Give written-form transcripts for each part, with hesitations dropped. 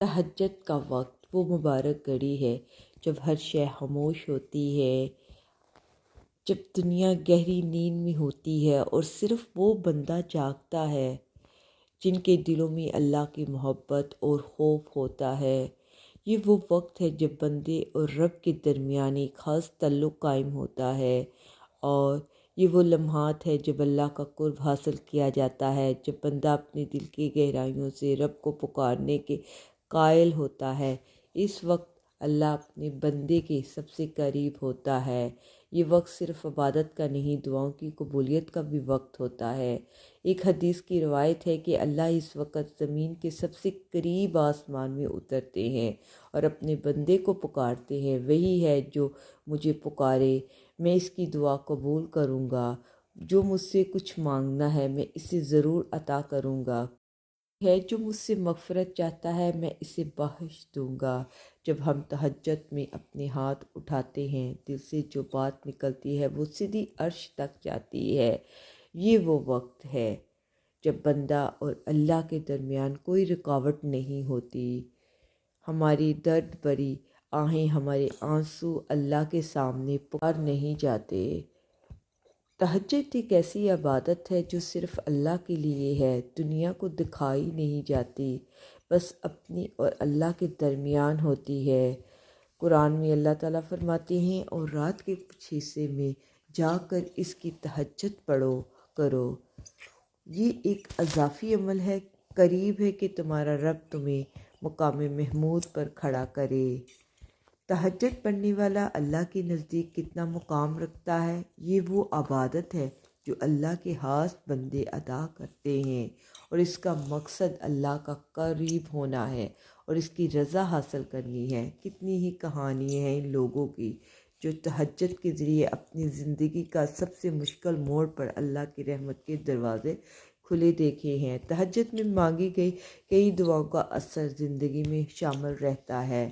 تہجد کا وقت وہ مبارک گھڑی ہے جب ہر شے خاموش ہوتی ہے، جب دنیا گہری نیند میں ہوتی ہے اور صرف وہ بندہ جاگتا ہے جن کے دلوں میں اللہ کی محبت اور خوف ہوتا ہے۔ یہ وہ وقت ہے جب بندے اور رب کے درمیان ایک خاص تعلق قائم ہوتا ہے، اور یہ وہ لمحات ہے جب اللہ کا قرب حاصل کیا جاتا ہے، جب بندہ اپنے دل کی گہرائیوں سے رب کو پکارنے کے قائل ہوتا ہے۔ اس وقت اللہ اپنے بندے کے سب سے قریب ہوتا ہے۔ یہ وقت صرف عبادت کا نہیں، دعاؤں کی قبولیت کا بھی وقت ہوتا ہے۔ ایک حدیث کی روایت ہے کہ اللہ اس وقت زمین کے سب سے قریب آسمان میں اترتے ہیں اور اپنے بندے کو پکارتے ہیں، وہی ہے جو مجھے پکارے، میں اس کی دعا قبول کروں گا، جو مجھ سے کچھ مانگنا ہے میں اسے ضرور عطا کروں گا، ہے جو مجھ سے مغفرت چاہتا ہے میں اسے بخش دوں گا۔ جب ہم تہجد میں اپنے ہاتھ اٹھاتے ہیں، دل سے جو بات نکلتی ہے وہ سیدھی عرش تک جاتی ہے۔ یہ وہ وقت ہے جب بندہ اور اللہ کے درمیان کوئی رکاوٹ نہیں ہوتی۔ ہماری درد بھری آہیں، ہمارے آنسو اللہ کے سامنے پکار نہیں جاتے۔ تہجد ایک ایسی عبادت ہے جو صرف اللہ کے لیے ہے، دنیا کو دکھائی نہیں جاتی، بس اپنی اور اللہ کے درمیان ہوتی ہے۔ قرآن میں اللہ تعالیٰ فرماتے ہیں، اور رات کے کچھ حصے میں جا کر اس کی تہجد پڑھو کرو۔ یہ ایک اضافی عمل ہے، قریب ہے کہ تمہارا رب تمہیں مقام محمود پر کھڑا کرے۔ تہجد پڑھنے والا اللہ کے نزدیک کتنا مقام رکھتا ہے؟ یہ وہ عبادت ہے جو اللہ کے خاص بندے ادا کرتے ہیں، اور اس کا مقصد اللہ کا قریب ہونا ہے اور اس کی رضا حاصل کرنی ہے۔ کتنی ہی کہانیاں ہیں ان لوگوں کی جو تہجد کے ذریعے اپنی زندگی کا سب سے مشکل موڑ پر اللہ کی رحمت کے دروازے کھلے دیکھے ہیں۔ تہجد میں مانگی گئی کئی دعاؤں کا اثر زندگی میں شامل رہتا ہے۔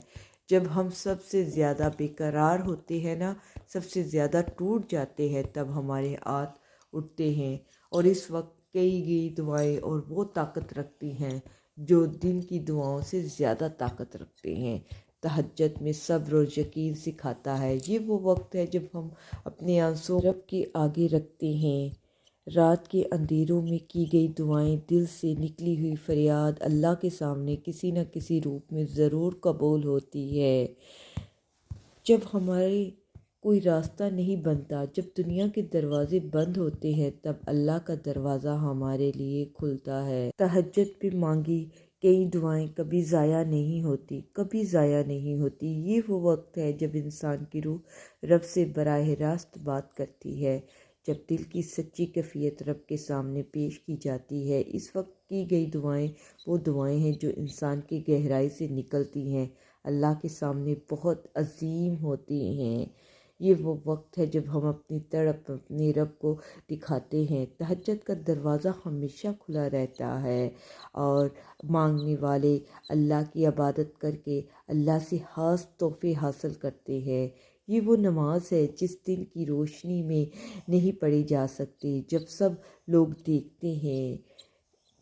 جب ہم سب سے زیادہ بے قرار ہوتے ہیں نا، سب سے زیادہ ٹوٹ جاتے ہیں، تب ہمارے ہاتھ اٹھتے ہیں، اور اس وقت کئی گئی دعائیں اور وہ طاقت رکھتی ہیں جو دن کی دعاؤں سے زیادہ طاقت رکھتے ہیں۔ تہجد میں صبر اور یقین سکھاتا ہے۔ یہ وہ وقت ہے جب ہم اپنے آنسو رب کے آگے رکھتے ہیں۔ رات کے اندھیروں میں کی گئی دعائیں، دل سے نکلی ہوئی فریاد اللہ کے سامنے کسی نہ کسی روپ میں ضرور قبول ہوتی ہے۔ جب ہمارے کوئی راستہ نہیں بنتا، جب دنیا کے دروازے بند ہوتے ہیں، تب اللہ کا دروازہ ہمارے لیے کھلتا ہے۔ تہجد پہ مانگی کئی دعائیں کبھی ضائع نہیں ہوتی، کبھی ضائع نہیں ہوتی۔ یہ وہ وقت ہے جب انسان کی روح رب سے براہ راست بات کرتی ہے، جب دل کی سچی کیفیت رب کے سامنے پیش کی جاتی ہے۔ اس وقت کی گئی دعائیں وہ دعائیں ہیں جو انسان کی گہرائی سے نکلتی ہیں، اللہ کے سامنے بہت عظیم ہوتی ہیں۔ یہ وہ وقت ہے جب ہم اپنی تڑپ اپنے رب کو دکھاتے ہیں۔ تہجد کا دروازہ ہمیشہ کھلا رہتا ہے، اور مانگنے والے اللہ کی عبادت کر کے اللہ سے خاص تحفے حاصل کرتے ہیں۔ یہ وہ نماز ہے جس دن کی روشنی میں نہیں پڑھی جا سکتی، جب سب لوگ دیکھتے ہیں،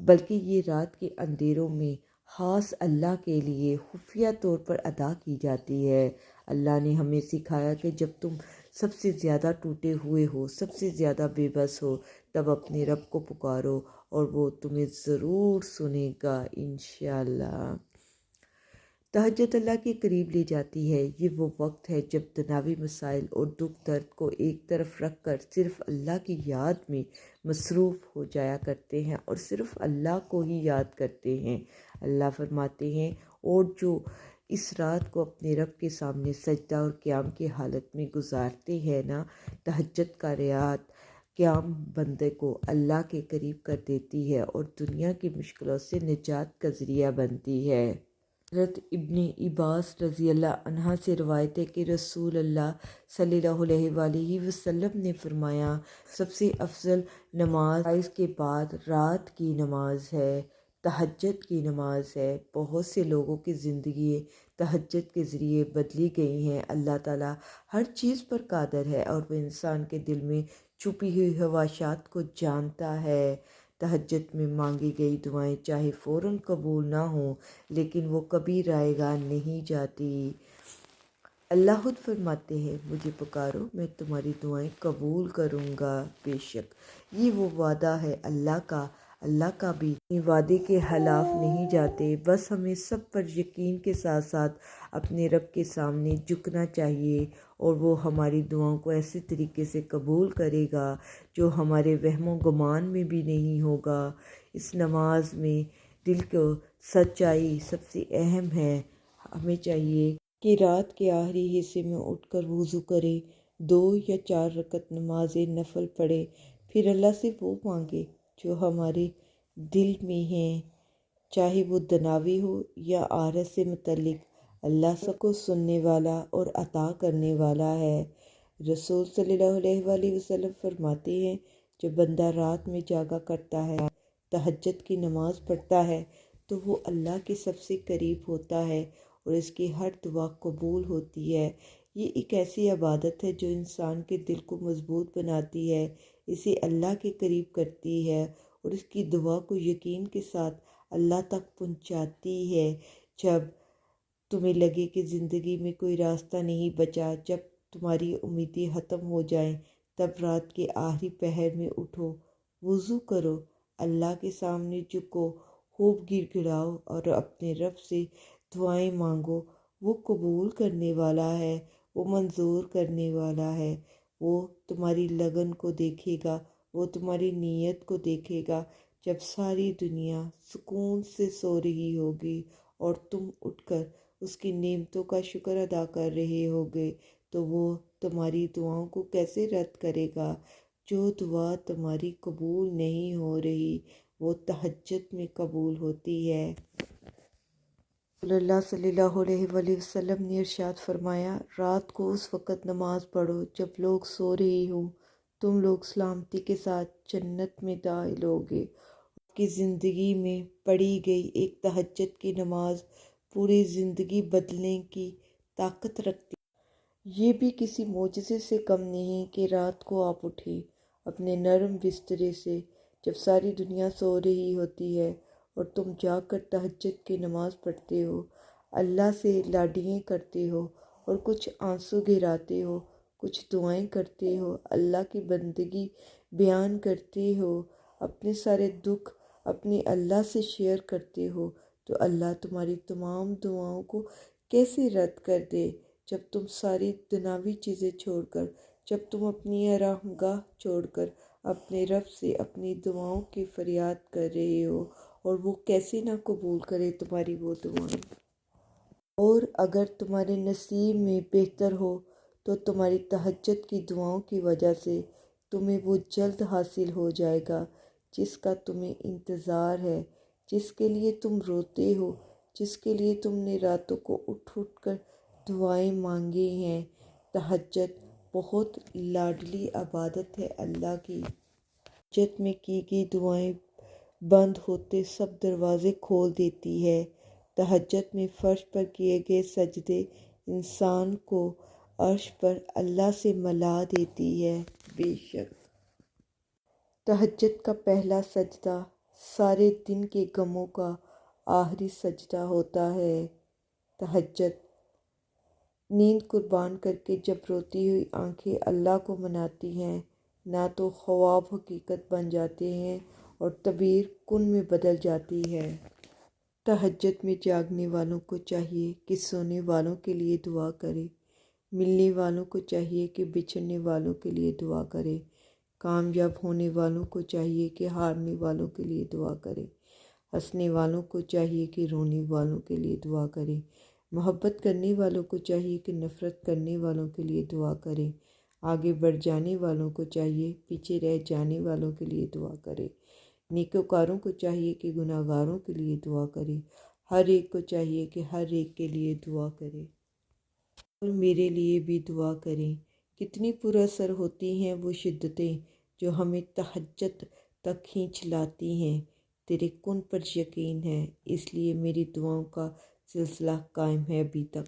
بلکہ یہ رات کے اندھیروں میں خاص اللہ کے لیے خفیہ طور پر ادا کی جاتی ہے۔ اللہ نے ہمیں سکھایا کہ جب تم سب سے زیادہ ٹوٹے ہوئے ہو، سب سے زیادہ بے بس ہو، تب اپنے رب کو پکارو اور وہ تمہیں ضرور سنے گا انشاءاللہ۔ تہجد اللہ کے قریب لے جاتی ہے۔ یہ وہ وقت ہے جب دنیاوی مسائل اور دکھ درد کو ایک طرف رکھ کر صرف اللہ کی یاد میں مصروف ہو جایا کرتے ہیں اور صرف اللہ کو ہی یاد کرتے ہیں۔ اللہ فرماتے ہیں، اور جو اس رات کو اپنے رب کے سامنے سجدہ اور قیام کی حالت میں گزارتے ہیں نا، تہجد کا رات قیام بندے کو اللہ کے قریب کر دیتی ہے اور دنیا کی مشکلوں سے نجات کا ذریعہ بنتی ہے۔ حضرت ابن عباس رضی اللہ عنہ سے روایت ہے کہ رسول اللہ صلی اللہ علیہ وآلہ وسلم نے فرمایا، سب سے افضل نماز فرائض کے بعد رات کی نماز ہے، تہجد کی نماز ہے۔ بہت سے لوگوں کی زندگی تہجد کے ذریعے بدلی گئی ہیں۔ اللہ تعالیٰ ہر چیز پر قادر ہے اور وہ انسان کے دل میں چھپی ہوئی خواہشات کو جانتا ہے۔ تہجد میں مانگی گئی دعائیں چاہے فوراً قبول نہ ہوں لیکن وہ کبھی رائیگاں نہیں جاتی۔ اللہ خود فرماتے ہیں مجھے پکارو میں تمہاری دعائیں قبول کروں گا۔ بے شک یہ وہ وعدہ ہے اللہ کا بھی وعدے کے خلاف نہیں جاتے۔ بس ہمیں سب پر یقین کے ساتھ ساتھ اپنے رب کے سامنے جھکنا چاہیے اور وہ ہماری دعاؤں کو ایسے طریقے سے قبول کرے گا جو ہمارے وہم و گمان میں بھی نہیں ہوگا۔ اس نماز میں دل کو سچائی سب سے اہم ہے۔ ہمیں چاہیے کہ رات کے آخری حصے میں اٹھ کر وضو کرے، 2 یا 4 رکعت نماز نفل پڑھے، پھر اللہ سے وہ مانگے جو ہمارے دل میں ہیں، چاہے وہ دناوی ہو یا آخرت سے متعلق۔ اللہ سب کو سننے والا اور عطا کرنے والا ہے۔ رسول صلی اللہ علیہ وآلہ وسلم فرماتے ہیں جب بندہ رات میں جاگا کرتا ہے، تہجد کی نماز پڑھتا ہے تو وہ اللہ کے سب سے قریب ہوتا ہے اور اس کی ہر دعا قبول ہوتی ہے۔ یہ ایک ایسی عبادت ہے جو انسان کے دل کو مضبوط بناتی ہے، اسے اللہ کے قریب کرتی ہے اور اس کی دعا کو یقین کے ساتھ اللہ تک پہنچاتی ہے۔ جب تمہیں لگے کہ زندگی میں کوئی راستہ نہیں بچا، جب تمہاری امیدیں ختم ہو جائیں، تب رات کے آخری پہر میں اٹھو، وضو کرو، اللہ کے سامنے جھکو، خوب گڑ گڑاؤ اور اپنے رب سے دعائیں مانگو۔ وہ قبول کرنے والا ہے، وہ منظور کرنے والا ہے، وہ تمہاری لگن کو دیکھے گا، وہ تمہاری نیت کو دیکھے گا۔ جب ساری دنیا سکون سے سو رہی ہوگی اور تم اٹھ کر اس کی نعمتوں کا شکر ادا کر رہے ہوگے تو وہ تمہاری دعاؤں کو کیسے رد کرے گا؟ جو دعا تمہاری قبول نہیں ہو رہی وہ تہجد میں قبول ہوتی ہے۔ رسول اللہ صلی اللہ علیہ وآلہ وسلم نے ارشاد فرمایا، رات کو اس وقت نماز پڑھو جب لوگ سو رہے ہوں، تم لوگ سلامتی کے ساتھ جنت میں داخل ہوگے۔ آپ کی زندگی میں پڑھی گئی ایک تہجد کی نماز پوری زندگی بدلنے کی طاقت رکھتی ہے۔ یہ بھی کسی معجزے سے کم نہیں کہ رات کو آپ اٹھیں اپنے نرم بسترے سے جب ساری دنیا سو رہی ہوتی ہے اور تم جا کر تہجد کی نماز پڑھتے ہو، اللہ سے لاڈیاں کرتے ہو اور کچھ آنسو گراتے ہو، کچھ دعائیں کرتے ہو، اللہ کی بندگی بیان کرتے ہو، اپنے سارے دکھ اپنے اللہ سے شیئر کرتے ہو، تو اللہ تمہاری تمام دعاؤں کو کیسے رد کر دے؟ جب تم ساری دنیاوی چیزیں چھوڑ کر، جب تم اپنی آرام گاہ چھوڑ کر اپنے رب سے اپنی دعاؤں کی فریاد کر رہے ہو، اور وہ کیسے نہ قبول کرے تمہاری وہ دعائیں۔ اور اگر تمہارے نصیب میں بہتر ہو تو تمہاری تہجد کی دعاؤں کی وجہ سے تمہیں وہ جلد حاصل ہو جائے گا جس کا تمہیں انتظار ہے، جس کے لیے تم روتے ہو، جس کے لیے تم نے راتوں کو اٹھ اٹھ کر دعائیں مانگی ہیں۔ تہجد بہت لاڈلی عبادت ہے اللہ کی۔ تہجد میں کی گئی دعائیں بند ہوتے سب دروازے کھول دیتی ہے۔ تہجد میں فرش پر کیے گئے سجدے انسان کو عرش پر اللہ سے ملا دیتی ہے۔ بے شک تہجد کا پہلا سجدہ سارے دن کے غموں کا آخری سجدہ ہوتا ہے۔ تہجد نیند قربان کر کے جب روتی ہوئی آنکھیں اللہ کو مناتی ہیں، نہ تو خواب حقیقت بن جاتے ہیں اور تعبیر کن میں بدل جاتی ہے۔ تہجد میں جاگنے والوں کو چاہیے کہ سونے والوں کے لیے دعا کرے، ملنے والوں کو چاہیے کہ بچھڑنے والوں کے لیے دعا کرے، کامیاب ہونے والوں کو چاہیے کہ ہارنے والوں کے لیے دعا کرے، ہنسنے والوں کو چاہیے کہ رونے والوں کے لیے دعا کرے، محبت کرنے والوں کو چاہیے کہ نفرت کرنے والوں کے لیے دعا کرے، آگے بڑھ جانے والوں کو چاہیے پیچھے رہ جانے والوں کے لیے دعا کرے، نیکوکاروں کو چاہیے کہ گناہ گاروں کے لیے دعا کرے، ہر ایک کو چاہیے کہ ہر ایک کے لیے دعا کرے اور میرے لیے بھی دعا کریں۔ کتنی پر اثر ہوتی ہیں وہ شدتیں جو ہمیں تہجد تک کھینچ لاتی ہیں۔ تیرے کن پر یقین ہے، اس لیے میری دعاؤں کا سلسلہ قائم ہے ابھی تک۔